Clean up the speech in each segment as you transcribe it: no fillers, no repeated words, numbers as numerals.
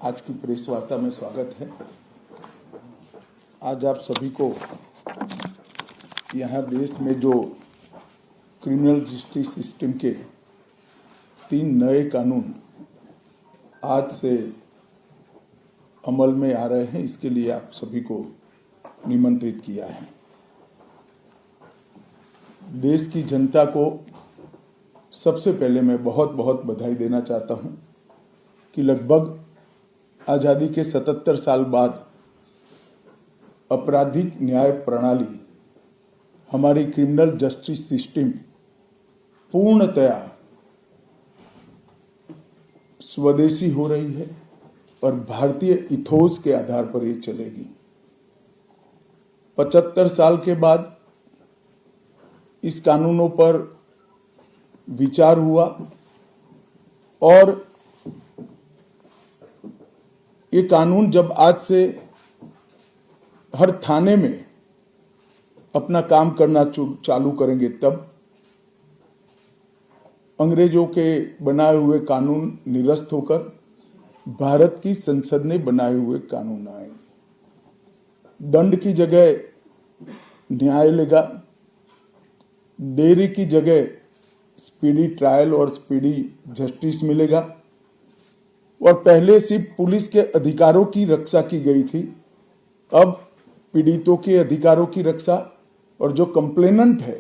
आज की प्रेस वार्ता में स्वागत है। आज आप सभी को यहाँ देश में जो क्रिमिनल जस्टिस सिस्टम के 3 नए कानून आज से अमल में आ रहे हैं, इसके लिए आप सभी को निमंत्रित किया है। देश की जनता को सबसे पहले मैं बहुत बहुत बधाई देना चाहता हूं कि लगभग आजादी के 77 साल बाद आपराधिक न्याय प्रणाली, हमारी क्रिमिनल जस्टिस सिस्टम पूर्णतया स्वदेशी हो रही है और भारतीय इथोस के आधार पर ये चलेगी। 75 साल के बाद इस कानूनों पर विचार हुआ और ये कानून जब आज से हर थाने में अपना काम करना चालू करेंगे, तब अंग्रेजों के बनाए हुए कानून निरस्त होकर भारत की संसद ने बनाए हुए कानून आएंगे। दंड की जगह न्याय लेगा, देरी की जगह स्पीडी ट्रायल और स्पीडी जस्टिस मिलेगा। और पहले सिर्फ पुलिस के अधिकारों की रक्षा की गई थी, अब पीड़ितों के अधिकारों की रक्षा और जो कंप्लेनेंट है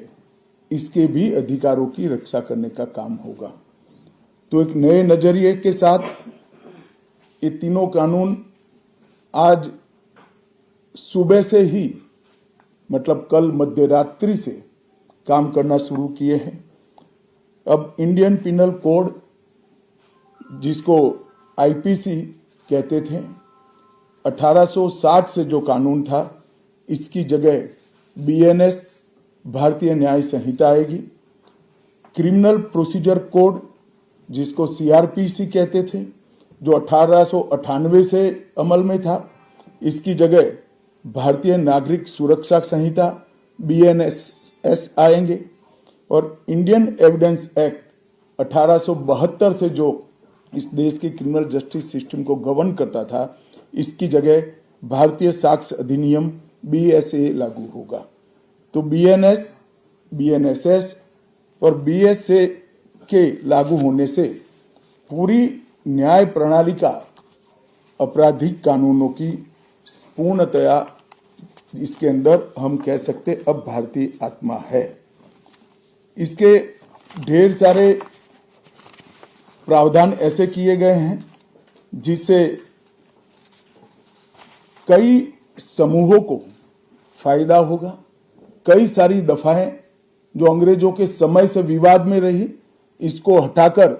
इसके भी अधिकारों की रक्षा करने का काम होगा। तो एक नए नजरिए के साथ ये तीनों कानून आज सुबह से ही, मतलब कल मध्यरात्रि से काम करना शुरू किए हैं। अब इंडियन पिनल कोड, जिसको आईपीसी कहते थे, 1860 से जो कानून था, इसकी जगह बीएनएस भारतीय न्याय संहिता आएगी। क्रिमिनल प्रोसीजर कोड, जिसको सीआरपीसी कहते थे, जो 1898 से अमल में था, इसकी जगह भारतीय नागरिक सुरक्षा संहिता बीएनएस आएंगे। और इंडियन एविडेंस एक्ट 1872 से जो इस देश की क्रिमिनल जस्टिस सिस्टम को गवर्न करता था, इसकी जगह भारतीय साक्ष्य अधिनियम बीएसए लागू होगा। तो बीएनएस, बीएनएसएस और बीएसए के लागू होने से पूरी न्याय प्रणाली का आपराधिक कानूनों की पूर्णतया इसके अंदर हम कह सकते अब भारतीय आत्मा है। इसके ढेर सारे प्रावधान ऐसे किए गए हैं जिससे कई समूहों को फायदा होगा। कई सारी दफाएं जो अंग्रेजों के समय से विवाद में रही, इसको हटाकर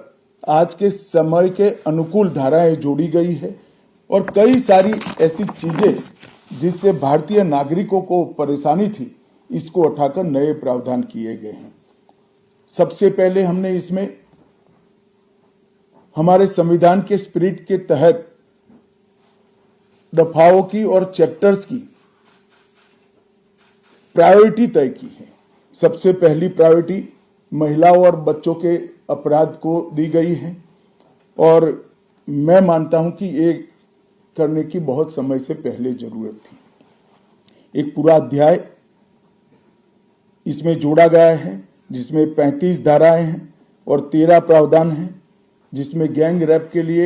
आज के समय के अनुकूल धाराएं जोड़ी गई है। और कई सारी ऐसी चीजें जिससे भारतीय नागरिकों को परेशानी थी, इसको हटाकर नए प्रावधान किए गए हैं। सबसे पहले हमने इसमें हमारे संविधान के स्पिरिट के तहत दफाओं की और चैप्टर्स की प्रायोरिटी तय की है। सबसे पहली प्रायोरिटी महिलाओं और बच्चों के अपराध को दी गई है और मैं मानता हूं कि ये करने की बहुत समय से पहले जरूरत थी। एक पूरा अध्याय इसमें जोड़ा गया है जिसमें 35 धाराएं हैं और 13 प्रावधान हैं, जिसमें गैंग रेप के लिए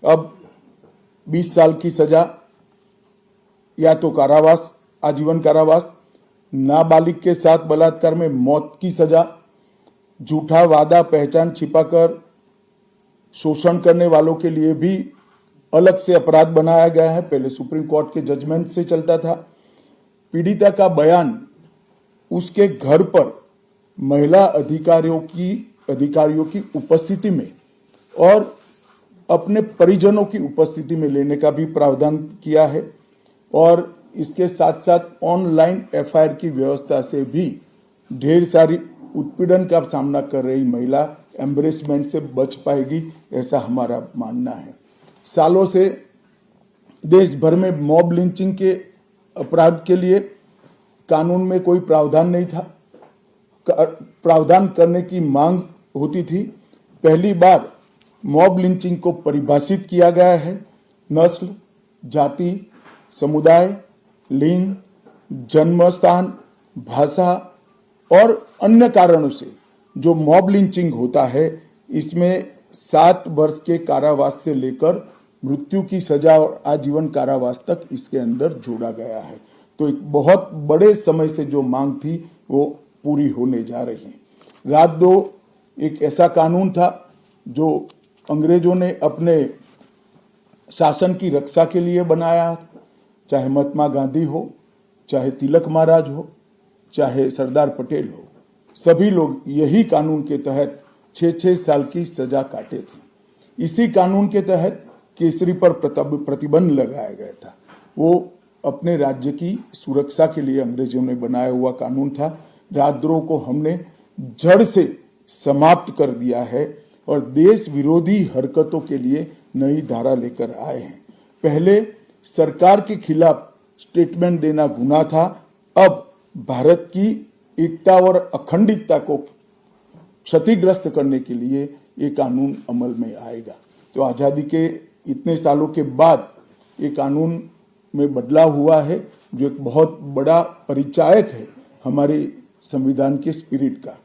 अब 20 साल की सजा या तो कारावास, आजीवन कारावास, नाबालिग के साथ बलात्कार में मौत की सजा, झूठा वादा पहचान छिपाकर शोषण करने वालों के लिए भी अलग से अपराध बनाया गया है। पहले सुप्रीम कोर्ट के जजमेंट से चलता था। पीड़िता का बयान उसके घर पर महिला अधिकारियों की उपस्थिति में और अपने परिजनों की उपस्थिति में लेने का भी प्रावधान किया है। और इसके साथ साथ ऑनलाइन एफआईआर की व्यवस्था से भी ढेर सारी उत्पीड़न का सामना कर रही महिला एम्बरेसमेंट से बच पाएगी, ऐसा हमारा मानना है। सालों से देश भर में मॉब लिंचिंग के अपराध के लिए कानून में कोई प्रावधान नहीं था। प्रावधान करने की मांग होती थी। पहली बार मॉब लिंचिंग को परिभाषित किया गया है नस्ल, जाति, समुदाय, लिंग, जन्म स्थान, भाषा और अन्य कारणों से जो मॉब लिंचिंग होता है, इसमें 7 वर्ष के कारावास से लेकर मृत्यु की सजा और आजीवन कारावास तक इसके अंदर जोड़ा गया है। तो एक बहुत बड़े समय से जो मांग थी वो पूरी होने जा रही है। रात 2 एक ऐसा कानून था जो अंग्रेजों ने अपने शासन की रक्षा के लिए बनाया, चाहे महात्मा गांधी हो, चाहे तिलक महाराज हो, चाहे सरदार पटेल हो, सभी लोग यही कानून के तहत 6-6 साल की सजा काटे थे। इसी कानून के तहत केसरी पर प्रतिबंध लगाया गया था। वो अपने राज्य की सुरक्षा के लिए अंग्रेजों ने बनाया हुआ कानून था। राजद्रोह को हमने जड़ से समाप्त कर दिया है और देश विरोधी हरकतों के लिए नई धारा लेकर आए हैं। पहले सरकार के खिलाफ स्टेटमेंट देना गुनाह था, अब भारत की एकता और अखंडता को क्षतिग्रस्त करने के लिए ये कानून अमल में आएगा। तो आजादी के इतने सालों के बाद ये कानून में बदलाव हुआ है, जो एक बहुत बड़ा परिचायक है हमारे संविधान के स्पिरिट का।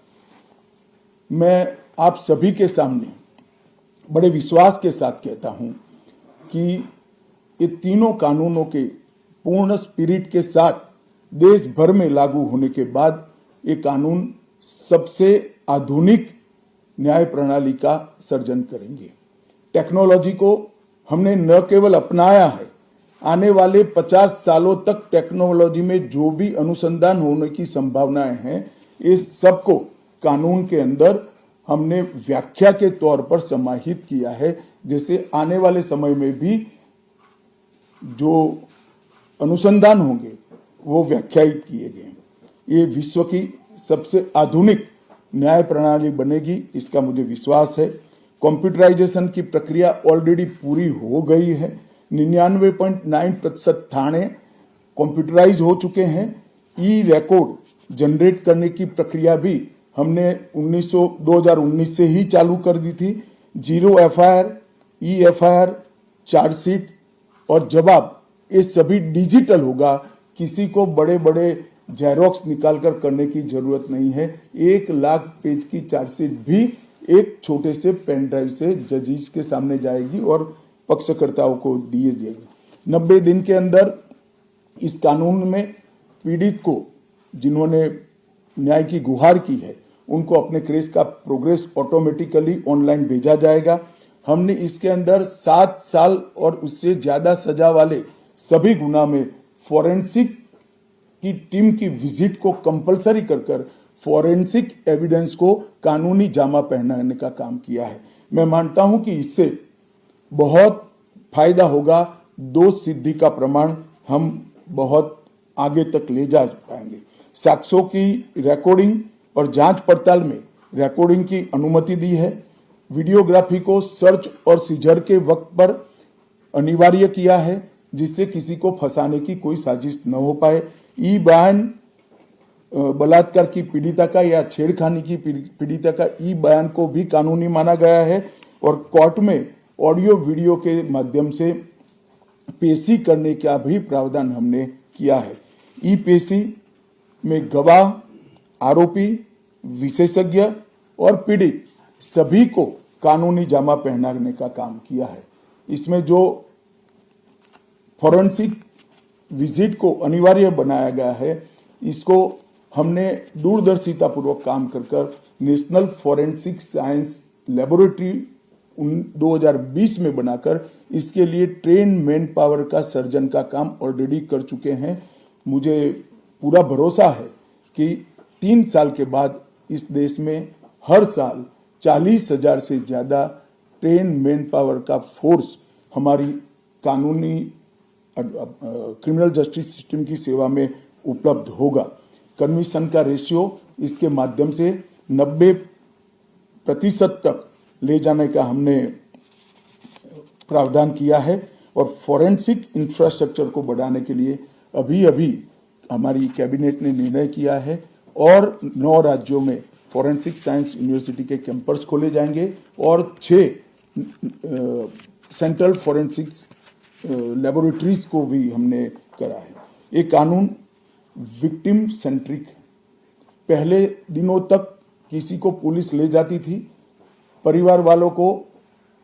मैं आप सभी के सामने बड़े विश्वास के साथ कहता हूं कि ये तीनों कानूनों के पूर्ण स्पिरिट के साथ देश भर में लागू होने के बाद ये कानून सबसे आधुनिक न्याय प्रणाली का सर्जन करेंगे। टेक्नोलॉजी को हमने न केवल अपनाया है, आने वाले 50 सालों तक टेक्नोलॉजी में जो भी अनुसंधान होने की संभावनाएं हैं, इस सबको कानून के अंदर हमने व्याख्या के तौर पर समाहित किया है, जैसे आने वाले समय में भी जो अनुसंधान होंगे वो व्याख्यायित किए गए। ये विश्व की सबसे आधुनिक न्याय प्रणाली बनेगी, इसका मुझे विश्वास है। कंप्यूटराइजेशन की प्रक्रिया ऑलरेडी पूरी हो गई है। 99.9% थाने कंप्यूटराइज हो चुके हैं। ई रिकॉर्ड जनरेट करने की प्रक्रिया भी हमने 2019 से ही चालू कर दी थी। 0 FIR, ई FIR, चार्जशीट और जवाब, ये सभी डिजिटल होगा। किसी को बड़े बड़े जेरोक्स निकालकर करने की जरूरत नहीं है। 1 लाख पेज की चार्जशीट भी एक छोटे से पेन ड्राइव से जजेस के सामने जाएगी और पक्षकर्ताओं को दिए जाएगी। 90 दिन के अंदर इस कानून में पीड़ित को, जिन्होंने न्याय की गुहार की है, उनको अपने केस का प्रोग्रेस ऑटोमेटिकली ऑनलाइन भेजा जाएगा। हमने इसके अंदर 7 साल और उससे ज्यादा सजा वाले सभी गुना में फॉरेंसिक की टीम की विजिट को कंपलसरी कर फॉरेंसिक एविडेंस को कानूनी जामा पहनाने का काम किया है। मैं मानता हूं कि इससे बहुत फायदा होगा। दोष सिद्धि का प्रमाण हम बहुत आगे तक ले जा पाएंगे। साक्ष्यों की रिकॉर्डिंग और जांच पड़ताल में रिकॉर्डिंग की अनुमति दी है। वीडियोग्राफी को सर्च और सीजर के वक्त पर अनिवार्य किया है, जिससे किसी को फंसाने की कोई साजिश न हो पाए। ई बयान बलात्कार की पीड़िता का या छेड़खानी की पीड़िता का ई बयान को भी कानूनी माना गया है और कोर्ट में ऑडियो वीडियो के माध्यम से पेशी करने का भी प्रावधान हमने किया है। ई पेशी में गवाह, आरोपी, विशेषज्ञ और पीड़ित सभी को कानूनी जामा पहनाने का काम किया है। इसमें जो फॉरेंसिक विजिट को अनिवार्य बनाया गया है, इसको हमने दूरदर्शिता पूर्वक काम कर नेशनल फॉरेंसिक साइंस लेबोरेटरी 2020 में बनाकर इसके लिए ट्रेन मैन पावर का सर्जन का काम ऑलरेडी कर चुके हैं। मुझे पूरा भरोसा है कि 3 साल के बाद इस देश में हर साल 40,000 से ज्यादा ट्रेन मैन पावर का फोर्स हमारी कानूनी क्रिमिनल जस्टिस सिस्टम की सेवा में उपलब्ध होगा। कन्विक्शन का रेशियो इसके माध्यम से 90% तक ले जाने का हमने प्रावधान किया है और फॉरेंसिक इंफ्रास्ट्रक्चर को बढ़ाने के लिए अभी हमारी कैबिनेट ने निर्णय किया है और 9 राज्यों में फॉरेंसिक साइंस यूनिवर्सिटी के कैंपस खोले जाएंगे और 6 सेंट्रल फॉरेंसिक लेबोरेटरीज को भी हमने करा है। ये कानून विक्टिम सेंट्रिक है। पहले दिनों तक किसी को पुलिस ले जाती थी, परिवार वालों को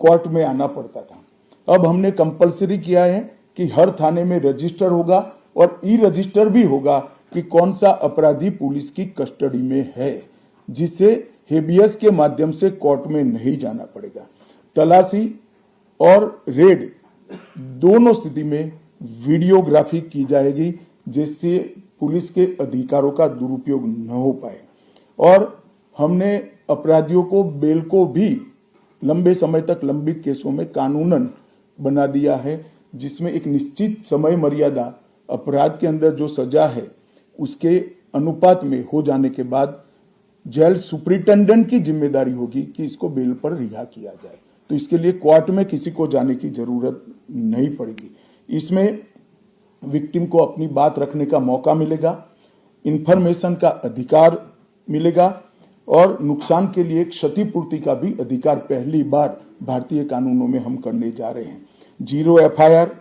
कोर्ट में आना पड़ता था। अब हमने कंपलसरी किया है कि हर थाने में रजिस्टर होगा और ई रजिस्टर भी होगा कि कौन सा अपराधी पुलिस की कस्टडी में है, जिससे हेबियस के माध्यम से कोर्ट में नहीं जाना पड़ेगा। तलाशी और रेड दोनों स्थिति में वीडियोग्राफी की जाएगी, जिससे पुलिस के अधिकारों का दुरुपयोग न हो पाए। और हमने अपराधियों को बेल को भी लंबे समय तक लंबित केसों में कानूनन बना दिया है, जिसमें एक निश्चित समय मर्यादा अपराध के अंदर जो सजा है उसके अनुपात में हो जाने के बाद जेल सुपरिटेंडेंट की जिम्मेदारी होगी कि इसको बेल पर रिहा किया जाए। तो इसके लिए कोर्ट में किसी को जाने की जरूरत नहीं पड़ेगी। इसमें विक्टिम को अपनी बात रखने का मौका मिलेगा, इंफॉर्मेशन का अधिकार मिलेगा और नुकसान के लिए क्षतिपूर्ति का भी अधिकार पहली बार भारतीय कानूनों में हम करने जा रहे हैं। 0 एफआईआर,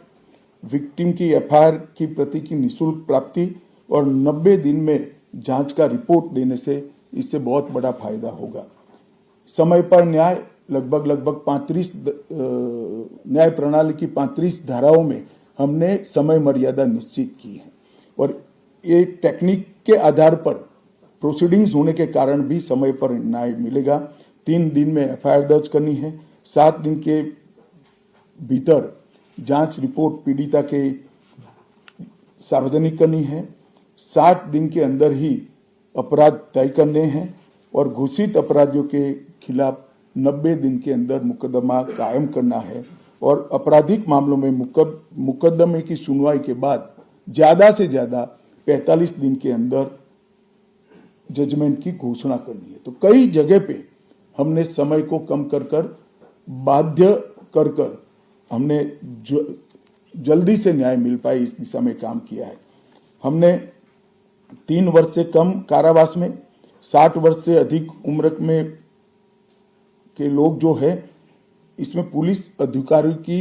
विक्टिम की एफआईआर की प्रति की निःशुल्क प्राप्ति और 90 दिन में जांच का रिपोर्ट देने से इससे बहुत बड़ा फायदा होगा। समय पर न्याय, लगभग 35 न्याय प्रणाली की 35 धाराओं में हमने समय मर्यादा निश्चित की है और ये टेक्निक के आधार पर प्रोसीडिंग्स होने के कारण भी समय पर न्याय मिलेगा। 3 दिन में एफआईआर दर्ज करनी है, 7 दिन के भीतर जांच रिपोर्ट पीड़िता के सार्वजनिक करनी है, 60 दिन के अंदर ही अपराध तय करने हैं और घोषित अपराधियों के खिलाफ 90 दिन के अंदर मुकदमा कायम करना है और आपराधिक मामलों में मुकदमे की सुनवाई के बाद ज्यादा से ज्यादा 45 दिन के अंदर जजमेंट की घोषणा करनी है। तो कई जगह पे हमने समय को कम कर बाध्य कर हमने जल्दी से न्याय मिल पाए इस दिशा में काम किया है। हमने 3 वर्ष से कम कारावास में 60 वर्ष से अधिक उम्र में के लोग जो है, इसमें पुलिस अधिकारी की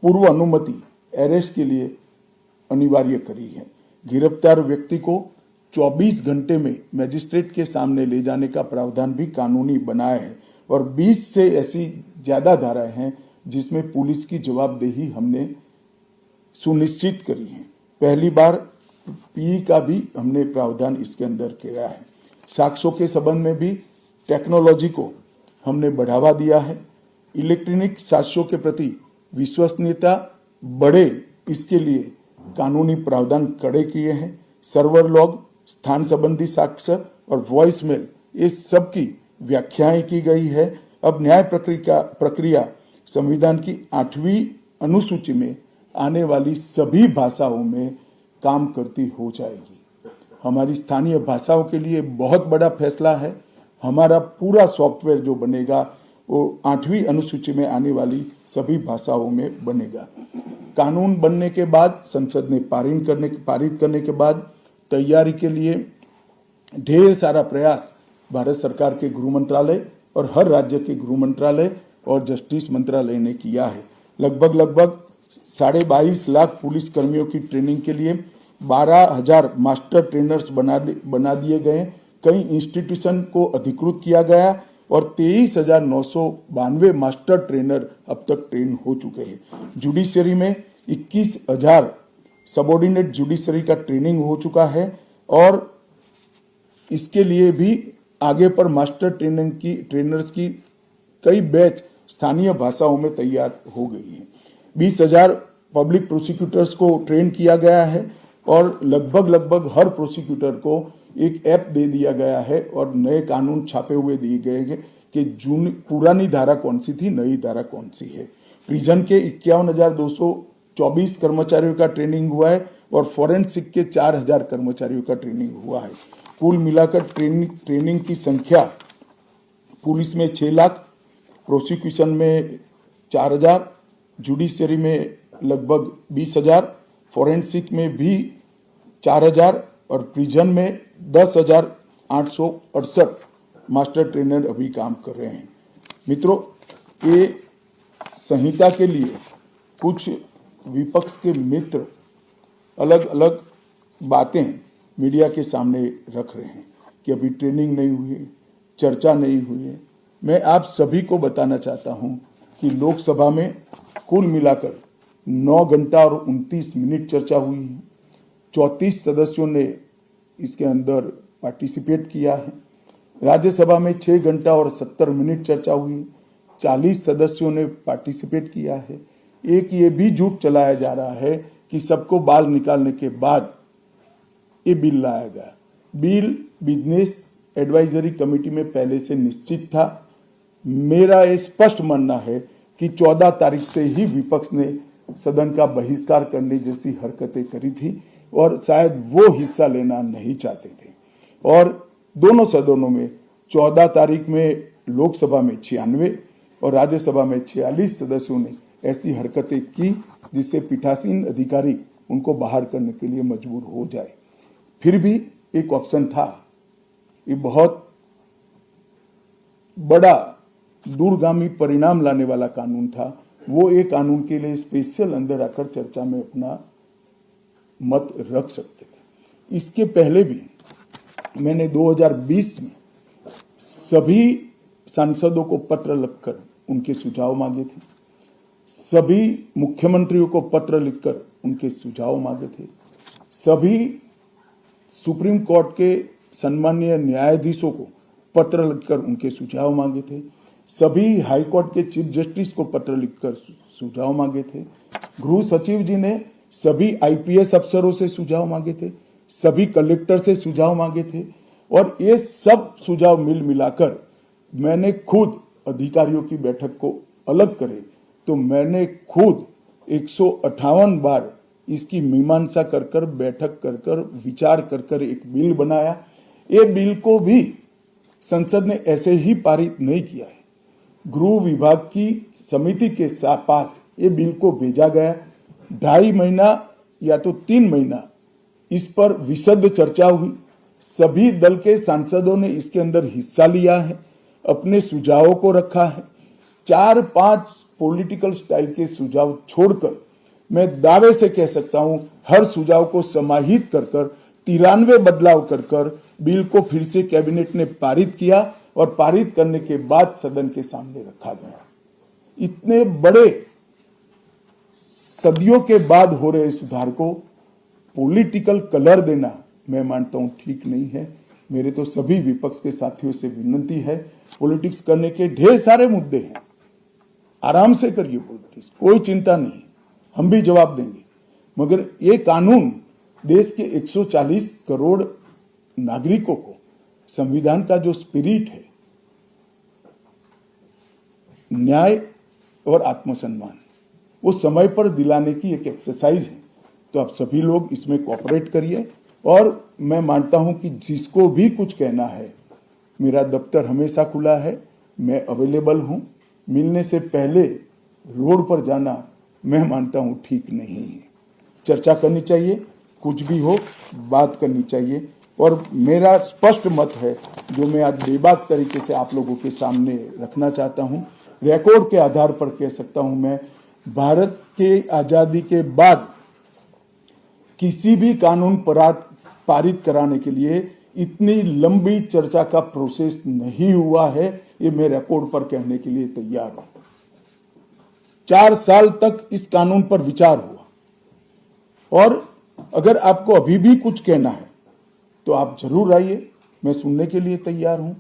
पूर्व अनुमति अरेस्ट के लिए अनिवार्य करी है। गिरफ्तार व्यक्ति को 24 घंटे में मजिस्ट्रेट के सामने ले जाने का प्रावधान भी कानूनी बनाया है और 20 से ऐसी ज्यादा धाराएं हैं जिसमें पुलिस की जवाबदेही हमने सुनिश्चित करी है। पहली बार पीई का भी हमने प्रावधान इसके अंदर किया है। साक्ष्यों के संबंध में भी टेक्नोलॉजी को हमने बढ़ावा दिया है। इलेक्ट्रॉनिक साक्ष्यों के प्रति विश्वसनीयता बढ़े, इसके लिए कानूनी प्रावधान कड़े किए हैं। सर्वर लॉग, स्थान संबंधी साक्ष्य और वॉइस मेल, ये सब की व्याख्याएं की गई है। अब न्याय प्रक्रिया संविधान की 8वीं अनुसूची में आने वाली सभी भाषाओं में काम करती हो जाएगी। हमारी स्थानीय भाषाओं के लिए बहुत बड़ा फैसला है। हमारा पूरा सॉफ्टवेयर जो बनेगा वो 8वीं अनुसूची में आने वाली सभी भाषाओं में बनेगा। कानून बनने के बाद संसद ने पारित करने के बाद तैयारी के लिए ढेर सारा प्रयास भारत सरकार के गृह मंत्रालय और हर राज्य के गृह मंत्रालय और जस्टिस मंत्रालय ने किया है। लगभग 22.5 लाख पुलिस कर्मियों की ट्रेनिंग के लिए 12,000 मास्टर ट्रेनर्स बना दिए गए। कई इंस्टीट्यूशन को अधिकृत किया गया और 23,992 मास्टर ट्रेनर अब तक ट्रेन हो चुके हैं। जुडिशरी में 21,000 सबऑर्डिनेट जुडिशरी का ट्रेनिंग हो चुका है और इसके लिए भी आगे पर मास्टर ट्रेनर्स की कई बैच स्थानीय भाषाओं में तैयार हो गई है। 20,000 पब्लिक प्रोसिक्यूटर्स को ट्रेन किया गया है और लगभग हर प्रोसिक्यूटर को एक ऐप दे दिया गया है और नए कानून छापे हुए दिए गए हैं कि पुरानी धारा कौन सी थी, नई धारा कौन सी है। प्रिजन के 51,224 कर्मचारियों का ट्रेनिंग हुआ है और फॉरेंसिक के 4,000 कर्मचारियों का ट्रेनिंग हुआ है। कुल मिलाकर ट्रेनिंग की संख्या पुलिस में 6 लाख, प्रोसिक्यूशन में 4,000, जुडिशरी में लगभग 20,000, फॉरेंसिक में भी 4,000 और प्रिजन में 10,868 मास्टर ट्रेनर अभी काम कर रहे हैं। मित्रों, ये संहिता के लिए कुछ विपक्ष के मित्र अलग अलग बातें मीडिया के सामने रख रहे हैं कि अभी ट्रेनिंग नहीं हुई है, चर्चा नहीं हुई है। मैं आप सभी को बताना चाहता हूं कि लोकसभा में कुल मिलाकर 9 घंटा और 29 मिनट चर्चा हुई है। 34 सदस्यों ने इसके अंदर पार्टिसिपेट किया है। राज्यसभा में 6 घंटा और 70 मिनट चर्चा हुई। 40 सदस्यों ने पार्टिसिपेट किया है। एक ये भी झूठ चलाया जा रहा है कि सबको बाल निकालने के बाद ये बिल लाया गया। बिल बिजनेस एडवाइजरी कमेटी में पहले से निश्चित था। मेरा ये स्पष्ट मानना है कि 14 तारीख से ही विपक्ष ने सदन का बहिष्कार करने जैसी हरकतें करी थी और शायद वो हिस्सा लेना नहीं चाहते थे। और दोनों सदनों में 14 तारीख में लोकसभा में 96 और राज्यसभा में 46 सदस्यों ने ऐसी हरकतें की जिससे पीठासीन अधिकारी उनको बाहर करने के लिए मजबूर हो जाए। फिर भी एक ऑप्शन था। ये बहुत बड़ा दूरगामी परिणाम लाने वाला कानून था। वो एक कानून के लिए स्पेशल अंदर आकर चर्चा में अपना मत रख सकते थे। इसके पहले भी मैंने 2020 में सभी सांसदों को पत्र लिखकर उनके सुझाव मांगे थे। सभी मुख्यमंत्रियों को पत्र लिखकर उनके सुझाव मांगे थे। सभी सुप्रीम कोर्ट के सम्मानीय न्यायाधीशों को पत्र लिखकर उनके सुझाव मांगे थे। सभी हाई कोर्ट के चीफ जस्टिस को पत्र लिखकर सुझाव मांगे थे। गृह सचिव जी ने सभी आईपीएस अफसरों से सुझाव मांगे थे। सभी कलेक्टर से सुझाव मांगे थे। और ये सब सुझाव मिल मिलाकर मैंने खुद अधिकारियों की बैठक को अलग करे तो मैंने खुद 158 बार इसकी मीमांसा कर बैठक कर विचार कर एक बिल बनाया। ये बिल को भी संसद ने ऐसे ही पारित नहीं किया है। गृह विभाग की समिति के पास ये बिल को भेजा गया। 2.5 महीना या तो 3 महीना इस पर विशद चर्चा हुई। सभी दल के सांसदों ने इसके अंदर हिस्सा लिया है, अपने सुझावों को रखा है। 4-5 पॉलिटिकल स्टाइल के सुझाव छोड़कर मैं दावे से कह सकता हूं हर सुझाव को समाहित कर 93 बदलाव कर बिल को फिर से कैबिनेट ने पारित किया और पारित करने के बाद सदन के सामने रखा गया। इतने बड़े सदियों के बाद हो रहे सुधार को पॉलिटिकल कलर देना मैं मानता हूं ठीक नहीं है। मेरे तो सभी विपक्ष के साथियों से विनती है, पॉलिटिक्स करने के ढेर सारे मुद्दे हैं, आराम से करिए पॉलिटिक्स, कोई चिंता नहीं, हम भी जवाब देंगे। मगर ये कानून देश के 140 करोड़ नागरिकों को संविधान का जो स्पिरिट है, न्याय और आत्मसम्मान, वो समय पर दिलाने की एक एक्सरसाइज है। तो आप सभी लोग इसमें कोऑपरेट करिए। और मैं मानता हूं कि जिसको भी कुछ कहना है, मेरा दफ्तर हमेशा खुला है, मैं अवेलेबल हूं। मिलने से पहले रोड पर जाना मैं मानता हूं ठीक नहीं है। चर्चा करनी चाहिए, कुछ भी हो बात करनी चाहिए। और मेरा स्पष्ट मत है जो मैं आज बेबाक तरीके से आप लोगों के सामने रखना चाहता हूं, रिकॉर्ड के आधार पर कह सकता हूं मैं, भारत के आजादी के बाद किसी भी कानून पारित कराने के लिए इतनी लंबी चर्चा का प्रोसेस नहीं हुआ है। ये मैं रिकॉर्ड पर कहने के लिए तैयार हूं। 4 साल तक इस कानून पर विचार हुआ। और अगर आपको अभी भी कुछ कहना है तो आप जरूर आइए, मैं सुनने के लिए तैयार हूं।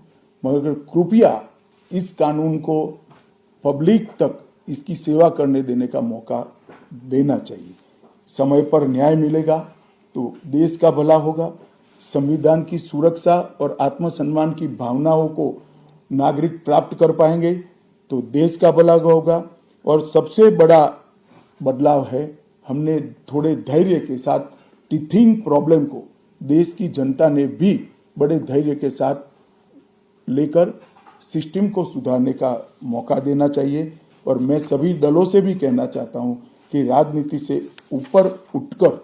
मगर कृपया इस कानून को पब्लिक तक इसकी सेवा करने देने का मौका देना चाहिए। समय पर न्याय मिलेगा तो देश का भला होगा। संविधान की सुरक्षा और आत्मसम्मान की भावनाओं को नागरिक प्राप्त कर पाएंगे तो देश का भला होगा। और सबसे बड़ा बदलाव है, हमने थोड़े धैर्य के साथ टीथिंग प्रॉब्लम को देश की जनता ने भी बड़े धैर्य के साथ लेकर सिस्टम को सुधारने का मौका देना चाहिए। और मैं सभी दलों से भी कहना चाहता हूं कि राजनीति से ऊपर उठकर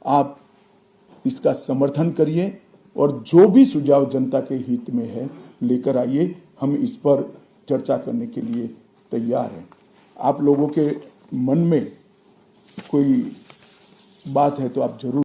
आप इसका समर्थन करिए और जो भी सुझाव जनता के हित में है लेकर आइए। हम इस पर चर्चा करने के लिए तैयार हैं। आप लोगों के मन में कोई बात है तो आप जरूर